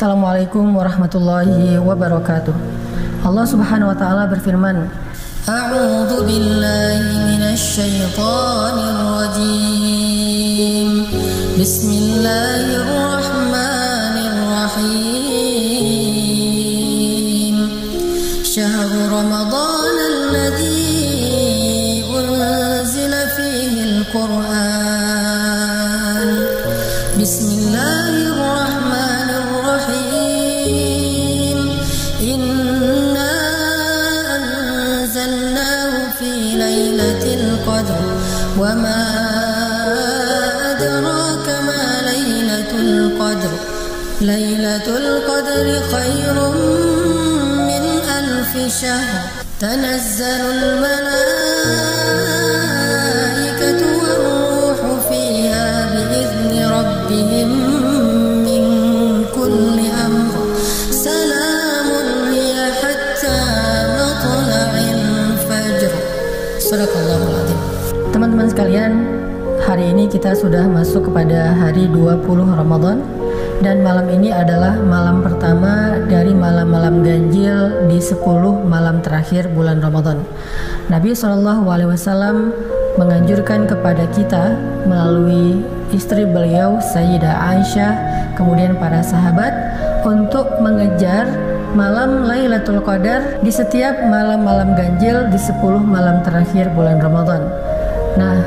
Assalamualaikum warahmatullahi wabarakatuh. Allah Subhanahu wa taala berfirman, A'udzu billahi minasy syaithanir rajim. Bismillahirrahmanirrahim. Syahrul Ramadan alladzi unzila fihi al-Qur'an. Bismillahirrahmanirrahim. Inna anzalnahu fi lailatul qadr wa ma adraka ma lailatul qadr. Lailatul qadri khairum min alfi syahr. Tanazzalul malaikatu war-ruhu fiha bi'izni rabbihim min kulli amr. Salamun hiya hatta matla'il fajr. Shadaqallahul adzim. Teman-teman sekalian, hari ini kita sudah masuk kepada hari 20 Ramadan. Dan malam ini adalah malam pertama dari malam-malam ganjil di 10 malam terakhir bulan Ramadan. Nabi SAW menganjurkan kepada kita melalui istri beliau Sayyidah Aisyah, kemudian para sahabat, untuk mengejar malam Lailatul Qadar di setiap malam-malam ganjil di 10 malam terakhir bulan Ramadan. Nah,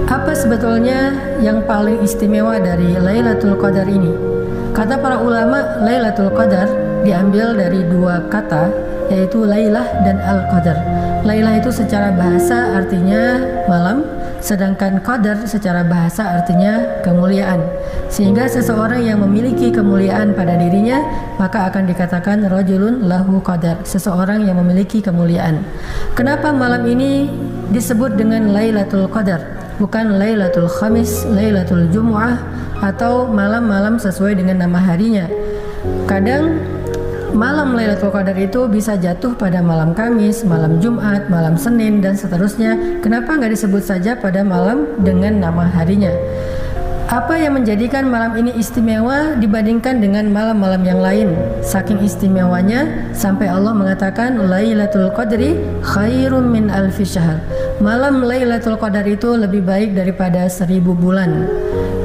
apa sebetulnya yang paling istimewa dari Lailatul Qadar ini? Kata para ulama, Lailatul Qadar diambil dari dua kata, yaitu Lailah dan Al-Qadar. Lailah itu secara bahasa artinya malam, sedangkan Qadar secara bahasa artinya kemuliaan. Sehingga seseorang yang memiliki kemuliaan pada dirinya, maka akan dikatakan rajulun lahu qadar, seseorang yang memiliki kemuliaan. Kenapa malam ini disebut dengan Lailatul Qadar? Bukan Lailatul Khamis, Lailatul Jumu'ah, atau malam-malam sesuai dengan nama harinya. Kadang malam Lailatul Qadar itu bisa jatuh pada malam Kamis, malam Jumat, malam Senin, dan seterusnya. Kenapa nggak disebut saja pada malam dengan nama harinya? Apa yang menjadikan malam ini istimewa dibandingkan dengan malam-malam yang lain? Saking istimewanya sampai Allah mengatakan Lailatul Qadri khairum min alfi syahr. Malam Lailatul Qadar itu lebih baik daripada 1000 bulan.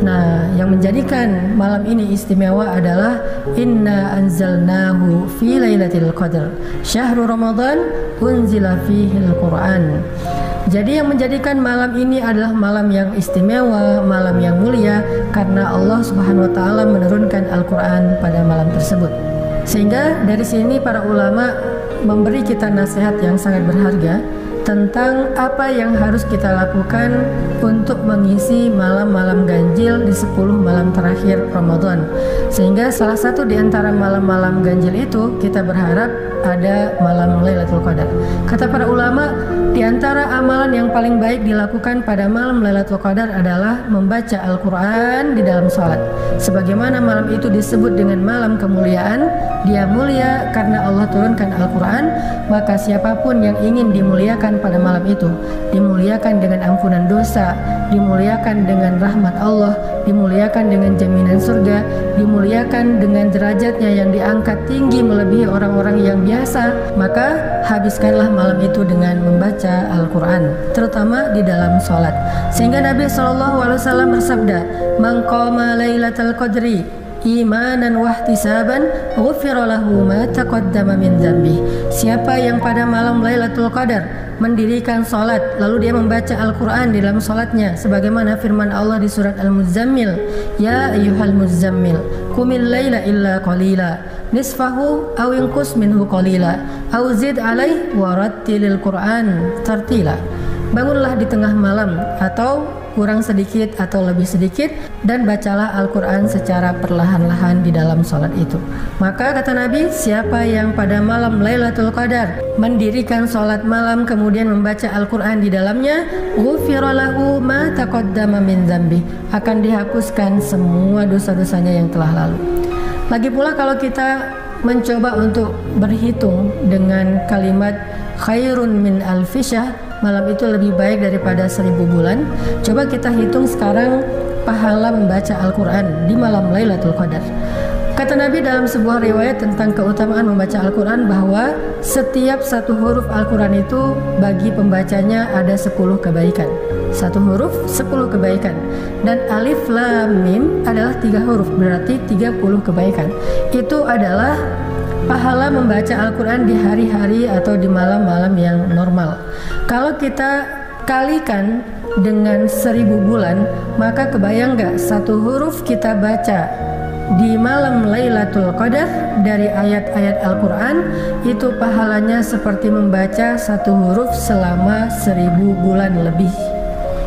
Nah, yang menjadikan malam ini istimewa adalah Inna anzalnahu fi lailatul qadr. Syahrul Ramadan unzila fihi al-Qur'an. Jadi yang menjadikan malam ini adalah malam yang istimewa, malam yang mulia, karena Allah Subhanahu wa taala menurunkan Al-Qur'an pada malam tersebut. Sehingga dari sini para ulama memberi kita nasihat yang sangat berharga tentang apa yang harus kita lakukan untuk mengisi malam-malam ganjil di 10 malam terakhir Ramadan. Sehingga salah satu di antara malam-malam ganjil itu kita berharap ada malam Lailatul Qadar. Kata para ulama, di antara amalan yang paling baik dilakukan pada malam Lailatul Qadar adalah membaca Al-Quran di dalam sholat. Sebagaimana malam itu disebut dengan malam kemuliaan, dia mulia karena Allah turunkan Al-Quran, maka siapapun yang ingin dimuliakan pada malam itu, dimuliakan dengan ampunan dosa, dimuliakan dengan rahmat Allah, dimuliakan dengan jaminan surga, dimuliakan dengan derajatnya yang diangkat tinggi melebihi orang-orang yang biasa, maka habiskanlah malam itu dengan membaca Al-Quran, terutama di dalam sholat. Sehingga Nabi SAW bersabda, Man qama lailatul qadri imanan wahtisaban ghufira lahu ma taqaddama min dzambi. Siapa yang pada malam Lailatul Qadar mendirikan salat lalu dia membaca Al-Qur'an di dalam salatnya, sebagaimana firman Allah di surat Al-Muzammil, ya ayyuhal muzammil qumil laila illa qalila nisfahu aw inqus minhu qalila aw zid alaihi warattilil Qur'an tartila. Bangunlah di tengah malam atau kurang sedikit atau lebih sedikit, dan bacalah Al-Quran secara perlahan-lahan di dalam sholat itu. Maka kata Nabi, siapa yang pada malam Lailatul Qadar mendirikan sholat malam kemudian membaca Al-Quran di dalamnya, ghufira lahu ma taqaddama min dzambi, akan dihapuskan semua dosa-dosanya yang telah lalu. Lagi pula kalau kita mencoba untuk berhitung dengan kalimat khairun min alfi syahr, malam itu lebih baik daripada 1000 bulan. Coba kita hitung sekarang pahala membaca Al-Quran di malam Lailatul Qadar. Kata Nabi dalam sebuah riwayat tentang keutamaan membaca Al-Quran bahwa setiap satu huruf Al-Quran itu bagi pembacanya ada 10 kebaikan. Satu huruf 10 kebaikan. Dan alif lam mim adalah 3 huruf, berarti 30 kebaikan. Itu adalah pahala membaca Al-Quran di hari-hari atau di malam-malam yang normal. Kalau kita kalikan dengan 1000 bulan, maka kebayang gak satu huruf kita baca di malam Lailatul Qadar dari ayat-ayat Al-Quran itu pahalanya seperti membaca satu huruf selama 1000 bulan lebih.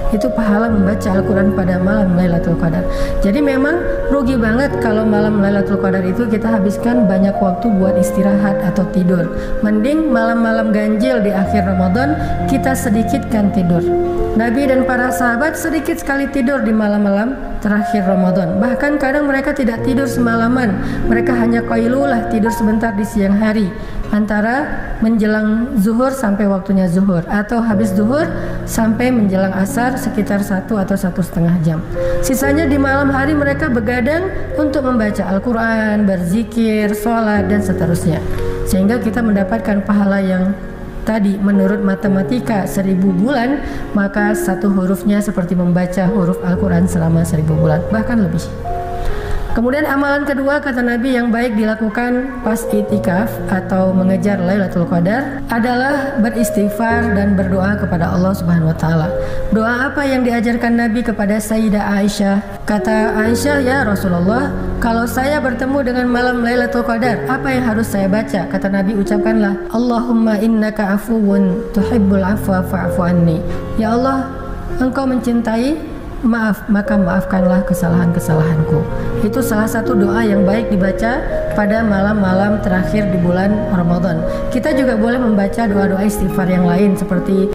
Itu pahala membaca Al-Quran pada malam Lailatul Qadar. Jadi memang rugi banget kalau malam Lailatul Qadar itu kita habiskan banyak waktu buat istirahat atau tidur. Mending malam-malam ganjil di akhir Ramadan kita sedikitkan tidur. Nabi dan para sahabat sedikit sekali tidur di malam-malam terakhir Ramadan. Bahkan kadang mereka tidak tidur semalaman. Mereka hanya qailulah, tidur sebentar di siang hari, antara menjelang zuhur sampai waktunya zuhur, atau habis zuhur sampai menjelang asar sekitar 1 atau 1,5 jam. Sisanya di malam hari mereka begadang untuk membaca Al-Quran, berzikir, sholat, dan seterusnya. Sehingga kita mendapatkan pahala yang tadi menurut matematika 1000 bulan, maka satu hurufnya seperti membaca huruf Al-Quran selama 1000 bulan, bahkan lebih. Kemudian amalan kedua kata Nabi yang baik dilakukan pas itikaf atau mengejar Lailatul Qadar adalah beristighfar dan berdoa kepada Allah Subhanahu wa taala. Doa apa yang diajarkan Nabi kepada Sayyidah Aisyah? Kata Aisyah, "Ya Rasulullah, kalau saya bertemu dengan malam Lailatul Qadar, apa yang harus saya baca?" Kata Nabi, ucapkanlah, "Allahumma innaka afuwun tuhibbul afwa fa'fu anni." Ya Allah, Engkau mencintai maaf, maka maafkanlah kesalahan-kesalahanku. Itu salah satu doa yang baik dibaca pada malam-malam terakhir di bulan Ramadan. Kita juga boleh membaca doa-doa istighfar yang lain seperti